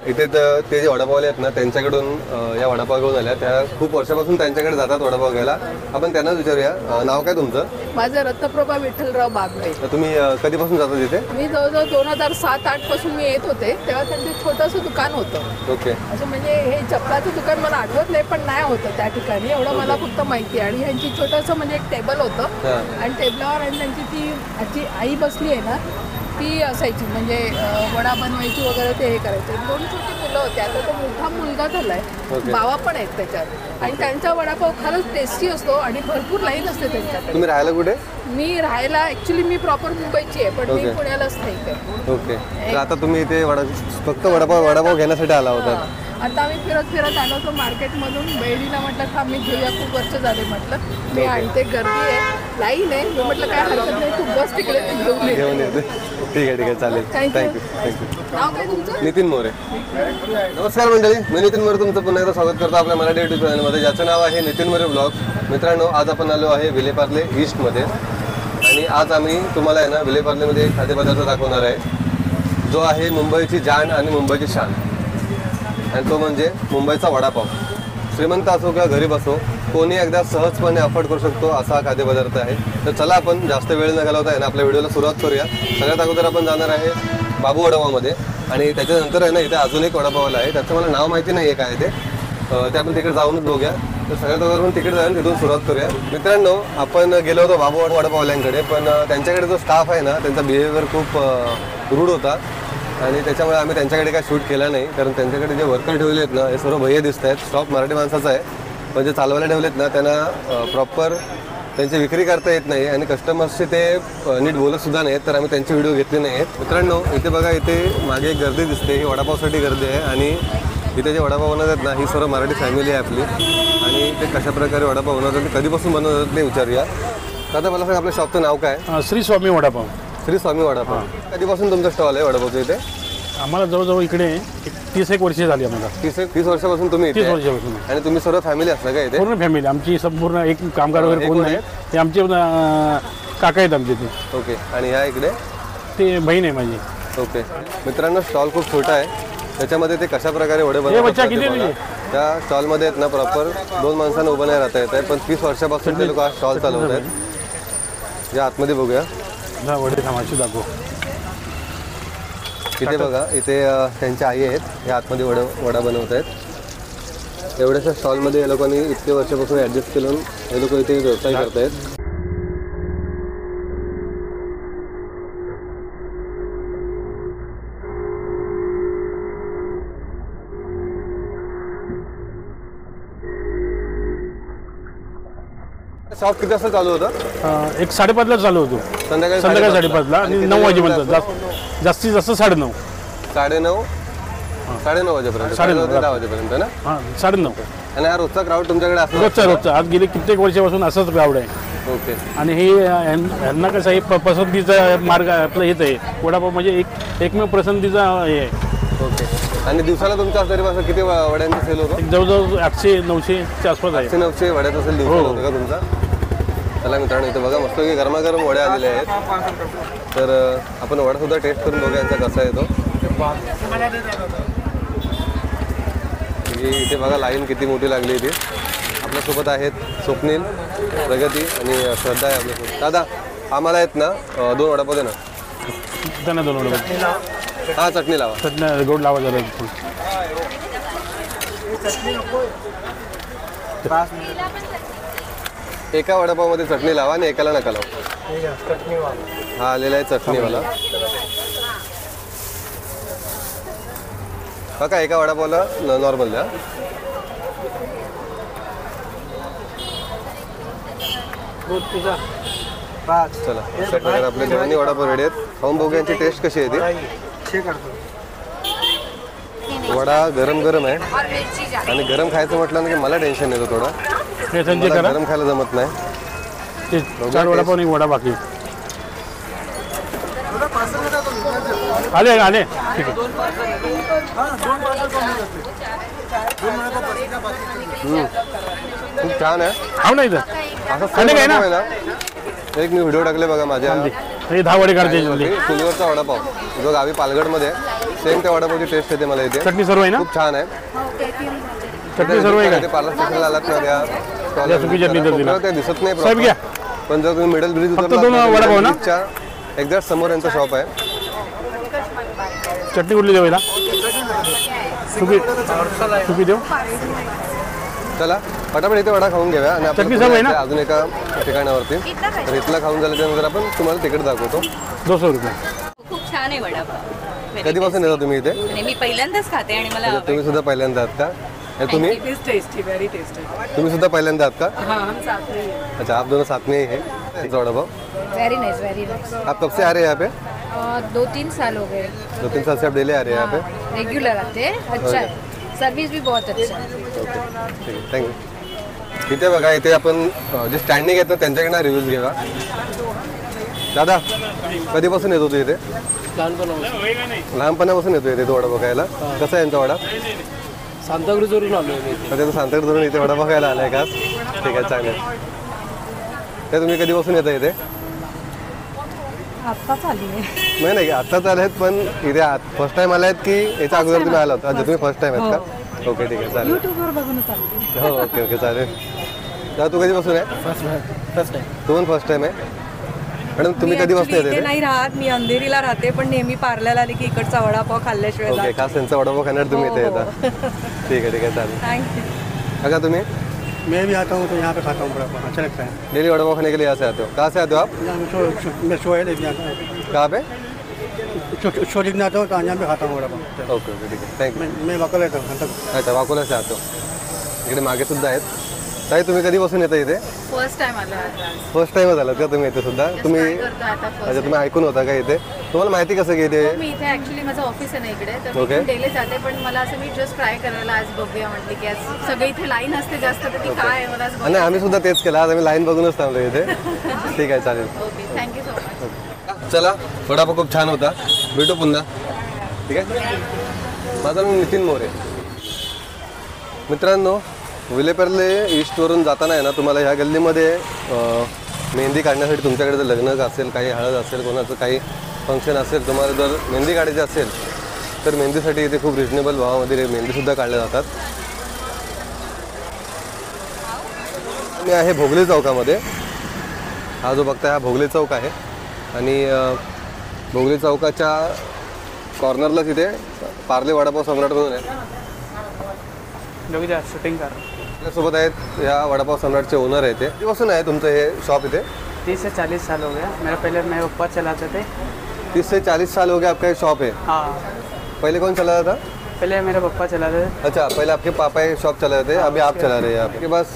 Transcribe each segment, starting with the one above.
इथे ते जे वडापावले आहेत ना त्यांच्याकडून या वडापाव घेऊन आल्या, त्या खूप वर्षापासून त्यांच्याकडे जातात वडापाव घ्यायला. आपण त्यांनाच विचारूया, नाव काय तुमचं? माझं रत्नप्रभा विठ्ठलराव बागवे. तुम्ही कधीपासून जाता तिथे? मी जवळजवळ 2007-08 पासून मी येत होते, तेव्हा त्यांचं छोटंसं दुकान होतं. ओके. असं म्हणजे हे चपलाचं दुकान मला आठवत नाही, पण नाही होतं त्या ठिकाणी, एवढं मला फक्त माहिती आहे. आणि ह्यांची छोटंसं म्हणजे एक टेबल होतं आणि टेबलावर त्यांची ती आजी आई बसली आहे ना ती असायची, म्हणजे वडा बनवायची वगैरे ते हे करायचे. 2 छोटी मुलं होती, आता तो मोठा मुलगा झालाय, बावा पण आहेत त्याच्यात. आणि त्यांचा वडापाव खरंच टेस्टी असतो आणि भरपूर लाईन असते त्यांच्याकडे. तुम्ही राहायला कुठे? मी राहायला ऍक्च्युली मी प्रॉपर मुंबईची आहे, पण मी पुण्यालाच नाही. ओके. तर आता तुम्ही इथे फक्त वडापाव घेण्यासाठी आला होता? आता आम्ही फिरत आलो होतो मार्केटमधून. बहिणीला म्हटलं का आम्ही घेऊया, खूप वर्ष झाले म्हटलं मी आणते, गर्दी आहे, लाईन आहे. मी म्हटलं काय हरकत नाही, तू बस तिकडे घेऊन येते. ठीक आहे चालेल. थँक्यू. नाव काय तुमचं? नितीन मोरे. नमस्कार मंडळी, मी नितीन मोरे तुमचं पुन्हा एकदा स्वागत करतो आपल्या मराठी युट्यूब चॅनलमध्ये, ज्याचं नाव आहे नितीन मोरे ब्लॉग. मित्रांनो, आज आपण आलो आहे विलेपार्ले ईस्टमध्ये आणि आज आम्ही तुम्हाला आहे ना विलेपार्लेमध्ये एक खाद्यपदार्थ दाखवणार आहे, जो आहे मुंबईची जान आणि मुंबईची शान, आणि तो म्हणजे मुंबईचा वडापाव. श्रीमंत असो किंवा गरीब असो, कोणी एकदा सहजपणे अफोर्ड करू शकतो असा हा खाद्यपदार्थ आहे. तर चला आपण जास्त वेळ न घालवता आहे ना आपल्या व्हिडिओला सुरुवात करूया. सगळ्यात अगोदर आपण जाणार आहे बाबू वडापावमध्ये, आणि त्याच्यानंतर आहे ना इथे अजून एक वडापावला आहे, त्याचं मला नाव माहिती नाही आहे काय ते आपण तिकडे जाऊनच बघूया. तर सगळ्यात अगोदर आपण तिकडे जाऊन तिथून सुरुवात करूया. मित्रांनो, आपण गेलो होतो बाबू वडापावल्यांकडे, पण त्यांच्याकडे जो स्टाफ आहे ना त्यांचा बिहेवियर खूप रूड होता आणि त्याच्यामुळे आम्ही त्यांच्याकडे काय शूट केला नाही. कारण त्यांच्याकडे जे वर्कर ठेवले आहेत ना हे सर्व भैया दिसत आहेत. स्टॉप मराठी माणसाचा आहे, पण जे चालवायला ठेवलेत ना त्यांना प्रॉपर त्यांची विक्री करता येत नाही आणि कस्टमर्सशी ते नीट बोलतसुद्धा नाहीत, तर आम्ही त्यांचे व्हिडिओ घेतले नाही आहेत. मित्रांनो, इथे बघा, इथे मागे एक गर्दी दिसते, ही वडापावसाठी गर्दी आहे. आणि इथे जे वडापाव बनवतात ना ही सर्व मराठी फॅमिली आहे आपली, आणि ते कशाप्रकारे वडापाव बनवतात, ते कधीपासून बनवतात ते विचारूया. दादा, मला सांग आपल्या शॉपचं नाव काय? श्री स्वामी वडापाव. श्री स्वामी वडापाव. कधीपासून तुमचा स्टॉल आहे वडापावचं इथे? आम्हाला जवळजवळ इकडे 30 वर्ष झाली आम्हाला. 30 वर्षापासून तुम्ही इथे? 30 वर्षापासून. आणि तुम्ही सर्व फॅमिली असता का इथे? पूर्ण फॅमिली आमची, संपूर्ण. एक कामगार वगैरे कोण नाही, ते आमचे काका आहेत आमचे ते. ओके. आणि ह्या इकडे? ते बहीण आहे माझी. ओके. मित्रांनो, स्टॉल खूप छोटा आहे, त्याच्यामध्ये ते कशा प्रकारे वडे बनवतात त्या स्टॉलमध्ये आहेत ना प्रॉपर 2 माणसांना उभं नाही राहता येत आहे, पण 30 वर्षापासून ते लोक हा स्टॉल चालवत आहेत. या आतमध्ये बघूया. वडे थांबाशी दाखव. इथे बघा, इथे त्यांच्या आई आहेत, या आतमध्ये वडा बनवत आहेत. एवढ्याशा स्टॉलमध्ये या लोकांनी इतके वर्षापासून ॲडजस्ट केलं, हे लोक इथे व्यवसाय करत आहेत. शॉप किती वाजता चालू होतं? एक 5:30ला चालू होतो. संध्याकाळी 5:30ला आणि 9 वाजेपर्यंत. जास्तीत जास्त 9:30. 9:30 वाजेपर्यंत. 9:30 ते 10 वाजेपर्यंत ना? हां, 9:30. आणि हा रोजचा क्राऊड तुमच्याकडे असतो? रोजचा. आज गेले कित्येक वर्षापासून असंच क्राऊड आहे. ओके. आणि हे ह्यांना कसं आहे, पसंतीचा मार्ग आपलं हेच आहे. वडापाव म्हणजे एकमेव पसंतीचा हे आहे. ओके. आणि दिवसाला तुमच्या तरी किती वड्यांचा सेल होतो? जवळजवळ 800-900च्या आसपास आहे. 800-900 वड्याचा सेल दिवसाला होतो का तुमचा? चला मित्रांनो, इथे बघा मस्त की गरमागरम वड्या आलेल्या आहेत. तर आपण वडासुद्धा टेस्ट करून बघूया यांचा कसा येतो. इथे बघा लाईन किती मोठी लागली इथे. आपल्यासोबत आहेत स्वप्नील, प्रगती आणि श्रद्धा आहे आपल्यासोबत. दादा, आम्हाला आहेत ना 2 वडापाव दे ना. त्यांना 2 वडापाव. हां, चटणी लावा. चटणी गोड लावा जरा. एका वडापावमध्ये चटणी लावा आणि एकाला नका लावा. हा आलेला आहे चटणीवाला. काका, एका वडापावला नॉर्मल द्या. चला, अशा प्रकारे आपले दोन्ही वडापाव रेडी आहेत. खाऊन बघूया यांची टेस्ट कशी आहे ती. वडा गरम गरम आहे, आणि गरम खायचं म्हटलं ना की मला टेन्शन येतं थोडं. गरम खायला जमत नाही. ते 4 वडापाव नाही, वडा बाकी. आले ठीक आहे. खूप छान आहे. खाऊ नाही तर असं ना. एक मी व्हिडिओ टाकले बघा माझ्या, 10 वडे काढते. चुलीवरचा वडापाव जो गावी पालघरमध्ये सेम त्या वडापावची टेस्ट येते मला इथे. चटणी सर्व आहे ना? खूप छान आहे. चटणी सर्व आहे ते का? पार्लर स्टेशनला आलात ना त्या या सुकी चटणी तर दिला. ते दिसत नाही साहेब घ्या. proper. पण जर तुम्ही मिडल ब्रिज फक्त दोन वडापाव ना? एक्झॅक्ट समोर यांचं शॉप आहे. चटणी कुठली देऊ याला? सुकी देऊ. चला पटापट इथे वडा खाऊन घेऊया आणि आपण चटणी सर्व आहे ना? अजून एका ठिकाणावरती. तर इथला खाऊन झाल्यानंतर आपण तुम्हाला तिकीट दाखवतो. 200 रुपये. खूप छान आहे वडापाव. कधीपासून येता तुम्ही इथे? आणि मी पहिल्यांदाच खाते आणि मला तुम्ही सुद्धा पहिल्यांदा आहात का? हे तुम्ही तुम्ही सुद्धा पहिल्यांदा आहात का? अच्छा, आप दोनों साथ में ही है vada pav. Very nice very nice. आप कब से आ रहे हैं यहाँ पे? 2-3 साल हो गए। 2-3 साल से आप डेली आ रहे हैं यहाँ पे? रेगुलर आते हैं, अच्छा है, सर्विस भी बहुत अच्छा है। ठीक आहे, थँक्यू. इथे बघा, इथे आपण जे स्टँडिंग आहेत ना त्यांच्याकडनं रिव्ह्यूज घेऊया. दादा, कधीपासून येतो तू इथे? लहानपणापासून येतो इथे वडा बघायला. कसा आहे यांचा वडा? सांताक्रूजवरून आलो मी. म्हणजे तू सांताक्रूजवरून इथे वडा बघायला आलाय का? ठीक आहे, चालेल. ते तुम्ही कधीपासून येता इथे? आत्ताच आली आहे। नाही आत्ताच आले आहेत, पण इथे फर्स्ट टाइम आले आहेत की याच्या अगोदर तुम्ही आला होता? अच्छा, तुम्ही फर्स्ट टाइम आहेत का? ओके, ठीक आहे, चालेल. यूट्यूबवर बघूनच आली। हो, ओके, चालेल. दादा, तू कधीपासून आहे? First time. तू पण फर्स्ट टाइम आहे? मॅडम, तुम्ही कधीपासून इथे येते? नाही राहत, मी अंधेरीला राहते, पण नेहमी पार्लरला आले की इकडचा वडापाव खाल्ल्याशिवाय ओके, जात खास त्यांचा वडापाव खाण्यासाठी तुम्ही इथे हो, येता. ठीक आहे, चालेल. थँक्यू. बघा, तुम्ही मैं भी आता हूँ तो यहाँ पे खाता हूँ वडापाव, अच्छा लगता है। डेली वडापाव खाने के लिए यहाँ से आते हो? कहाँ से आते हो आप? मैं शो है देखने आता हूँ, कहाँ पे? शो देखने आता हूँ तो यहाँ पे खाता हूँ वडापाव. ओके, ठीक आहे, थँक्यू. मैं वाकल येतो नंतर. अच्छा, वाकोला से आतो. इकडे मागे सुद्धा आहेत. ताई, तुम्ही कधीपासून येता इथे? फर्स्ट टाइम आलो आता. फर्स्ट टाइमच आलात का तुम्ही इथे सुद्धा? तुम्ही Try करतो आता first अच्छा, तुम्ही ऐकून होता का इथे? तुम्हाला माहिती कसं की इथे? मी इथे ऍक्च्युली माझं ऑफिस आहे ना इकडे, तर Okay. मी डेली जाते, पण मला असं मी जस्ट ट्राय करायला आज बघूया म्हटली की आज सगळे इथे लाईन असते जास्त, तर ती काय आहे मला आज आणि आम्ही सुद्धा तेच केलं. आज आम्ही लाईन बघूनच थांबलो इथे. ठीक आहे, चालेल. Okay, thank you so much. चला, वडापाव खूप छान होता. भेटू पुन्हा. ठीक आहे. माझं नाव नितीन मोरे. मित्रांनो, विलेपार्ले ईस्टवरून जाताना आहे ना, तुम्हाला ह्या गल्लीमध्ये मेहंदी काढण्यासाठी तुमच्याकडे जर लग्न असेल, काही हळद असेल, कोणाचं काही फंक्शन असेल, तुम्हाला जर मेहंदी काढायची असेल तर मेहंदीसाठी इथे खूप रिजनेबल भावामध्ये मेहंदीसुद्धा काढल्या जातात. मी आहे भोगले चौकामध्ये. हा जो बघताय हा भोगले चौक आहे आणि भोगले चौकाच्या कॉर्नरला तिथे पार्ले वडापाव सम्राट म्हणून आहे. शूटिंग कर. आपल्यासोबत आहेत या वडापाव सम्राटचे ओनर आहे. ते कधीपासून आहे तुमचं हे शॉप इथे? 30 से 40 साल हो गया। मेरे पप्पा चलाते थे। 30 से 40 साल हो गए आपका ये शॉप है? हाँ, पहले कौन चला रहा था? पहले मेरे पप्पा चलाते थे। अच्छा, पहले आपके पापा ये शॉप चला रहे थे, अभी आप चला रहे हैं. आपके पास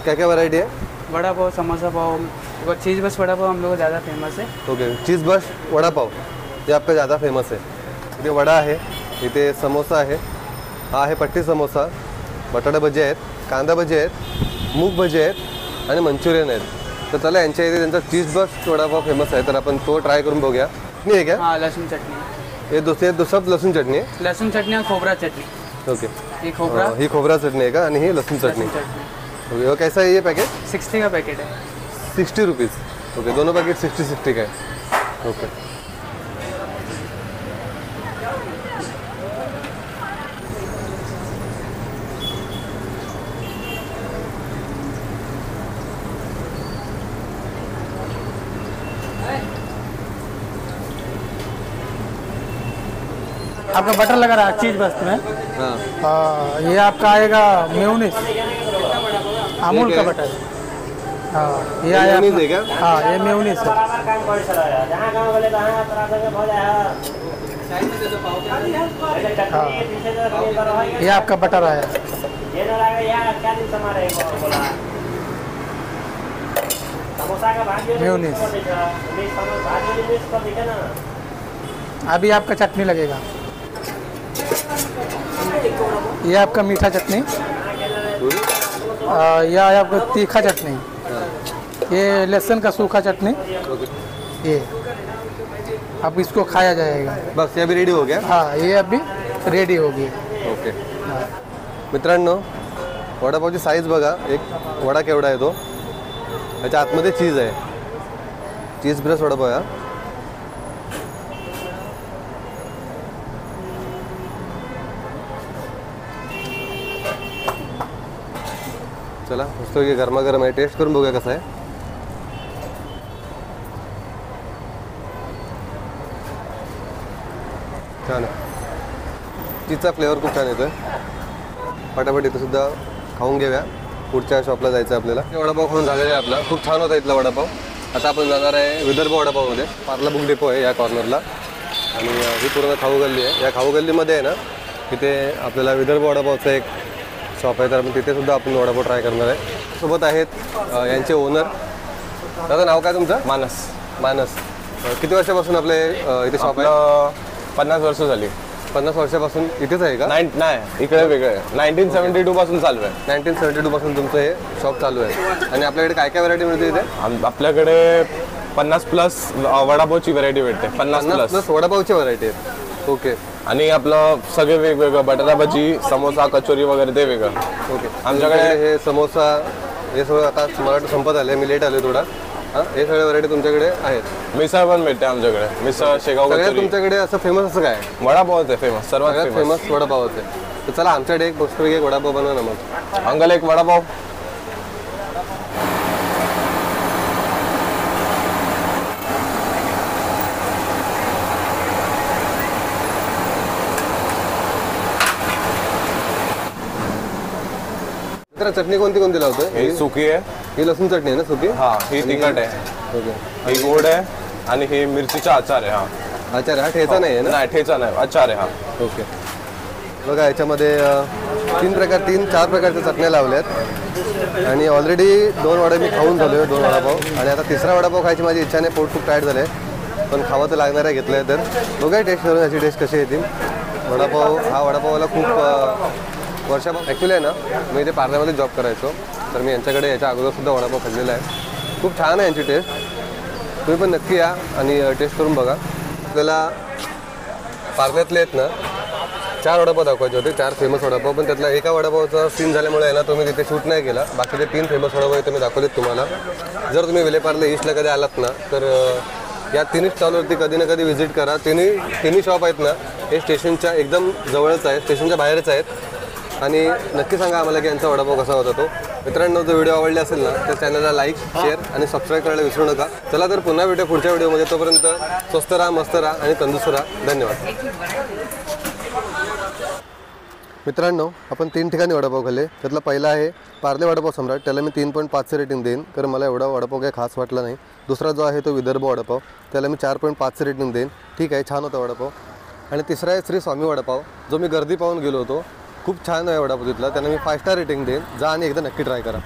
क्या क्या वैरायटी है? वड़ा पाव, समोसा पाव, चीज़ बस वड़ा पाव हम लोग ज़्यादा फेमस है। ओके, चीज़ बस वडापाव ये आपका ज़्यादा फेमस है. इथे वडा आहे, इथे समोसा आहे, हा आहे पट्टी समोसा, बटाटा भजी आहेत, कांदा भजी आहेत, मूग भजी आहेत आणि मंचुरियन आहेत. तर चला, यांच्या इथे त्यांचा चीज बस वडापाव फेमस आहे, तर आपण तो ट्राय करून बघूया. चटणी आहे क्या? हाँ, लहसुन चटनी, ये सब लसूण चटणी आहे? लहसुन चटनी और खोबरा चटनी। ओके, ये खोबरा ही खोबरा चटणी आहे का आणि ही लसूण चटणी. ओके, और कैसा है ये पैकेट? 60 का पैकेट है। 60 रुपीज़. ओके, दोनों पैकेट 60 का है. ओके, आपका बटर लगा रहा है चीज बस में। हाँ, ये आपका आएगा मेयोनीज, अमूल ये का क्या है? बटर। हाँ, ये आया मेयोनीज है अपना- क्या? हाँ, ये मेयोनीज है। हाँ, ये आपका बटर आया। मेयोनीज। अभी आपका चटनी लगेगा, ये आपका मीठा चटनी, ये आया आपका तीखा चटनी, ये लहसुन का सूखा चटनी, ये अब इसको खाया जाएगा। बस ये अभी रेडी हो गया. हाँ, ये अभी रेडी हो गई। ओके. मित्रांनो, वडापावची साईज बघा, एक वडा केवढा आहे तो. त्याच्या आतमध्ये चीज आहे, चीज ब्रेस वडापाव आहे. चला मस्त गरमागरम आहे, टेस्ट करून बघूया कसं आहे. छान आहे, चीजचा फ्लेवर खूप छान येतो. फटाफट इथं सुद्धा खाऊन घेऊया, पुढच्या शॉपला जायचं आहे आपल्याला. वडापाव खाऊन झालेला आहे आपला, खूप छान होता इथला वडापाव. आता आपण जाणार आहे विदर्भ वडापावमध्ये. पार्ला बुक डेपो आहे या कॉर्नरला आणि ही पूर्ण खाऊ गल्ली आहे. या खाऊ गल्लीमध्ये आहे ना तिथे आपल्याला विदर्भ वडापावचं एक शॉप आहे, तर आपण तिथे सुद्धा आपण वडापाव ट्राय करणार आहे. सोबत आहेत यांचे ओनर. दादा नाव काय तुमचं? मानस. मानस. किती वर्षापासून आपले इथे शॉप आहे? 50 वर्ष झाली. 50 वर्षापासून इथेच आहे का? नाही, इकडे वेगळं आहे. 1972 पासून चालू आहे. 1972 पासून तुमचं हे शॉप चालू आहे. आणि आपल्याकडे काय काय व्हरायटी मिळते इथे? आपल्याकडे 50+ वडापावची व्हरायटी भेटते. 50+ वडापावची व्हरायटी आहेत. ओके. आणि आपलं सगळे वेगवेगळं बटाटा भजी, समोसा, कचोरी वगैरे ते वेगळं. ओके. आमच्याकडे हे समोसा हे सगळं आता मला वाटतं संपत आले, मी लेट आलो थोडा. हां, हे सगळे व्हरायटी तुमच्याकडे आहेत. मिसळ पण भेटते आमच्याकडे. मिसळ, शेगाव सगळ्यात कचोरी. तुमच्याकडे असं फेमस असं काय? वडापावच आहे फेमस, सर्वात फेमस. फेमस वडापावच आहे. तर चला आमच्याकडे एक मस्तपैकी एक वडापाव बनवा ना मग. अंकल एक वडापाव. चटणी कोणती कोणती लावतोय? ही सुकी आहे. ही लसूण चटणी आहे ना सुकी? हा, ही तिखट आहे. ओके. ही गोड आहे आणि ही मिरचीचा आचार आहे. हा आचार हा ठेचा नाही आहे ना? नाही, ठेचा नाही, आचार आहे हा. ओके. बघा याच्यामध्ये 4 प्रकारच्या चटण्या लावल्यात आणि ऑलरेडी 2 वडे मी खाऊन झालो आहे, 2 वडापाव. आणि आता 3रा वडापाव खायची माझी इच्छा नाही, पोट खूप टाईट झालं आहे, पण खावं तर लागणार आहे. घेतलं आहे तर बघा टेस्ट करून याची टेस्ट कशी येतील. वडापाव हा वडापावाला खूप वर्षापासून ॲक्च्युली आहे ना मी इथे पार्ल्यामध्ये जॉब करायचो, तर मी यांच्याकडे याच्या अगोदरसुद्धा वडापाव खाल्लेला आहे. खूप छान आहे यांची टेस्ट. तुम्ही पण नक्की या आणि टेस्ट करून बघा. आपल्याला पार्ल्यातले आहेत ना 4 वडापाव दाखवायचे होते, 4 फेमस वडापाव, पण त्यातला एका वडापावचा सीन झाल्यामुळे आहे ना तो मी तिथे शूट नाही केला. बाकीचे 3 फेमस वडापाव इथे मी दाखवलेत तुम्हाला. जर तुम्ही विलेपार्ले ईस्टला कधी आलात ना तर या 3 स्टॉलवरती कधी ना कधी व्हिजिट करा. तिन्ही शॉप आहेत ना हे स्टेशनच्या एकदम जवळच आहे, स्टेशनच्या बाहेरच आहेत. आणि नक्की सांगा आम्हाला की यांचा वडापाव कसा होता तो. मित्रांनो, जर व्हिडिओ आवडले असेल ना तर चॅनलला लाईक, शेअर आणि सबस्क्राईब करायला विसरू नका. चला तर पुन्हा भेटूया पुढच्या व्हिडिओमध्ये. तोपर्यंत स्वस्त राहा, मस्त राहा आणि तंदुरुस्त राहा. धन्यवाद. मित्रांनो, आपण 3 ठिकाणी वडापाव खाल्ले. त्यातला पहिला आहे पार्ले वडापाव सम्राट. त्याला मी 3.5चं रेटिंग देईन, कारण मला एवढा वडापाव काही खास वाटला नाही. दुसरा जो आहे तो विदर्भ वडापाव, त्याला मी 4.5चं रेटिंग देईन. ठीक आहे, छान होता वडापाव. आणि तिसरा आहे श्री स्वामी वडापाव, जो मी गर्दी पाहून गेलो होतो. खूप छान आहे वडापाव तिथला, त्यांना मी 5 स्टार रेटिंग देईन. जा आणि एकदा नक्की ट्राय करा.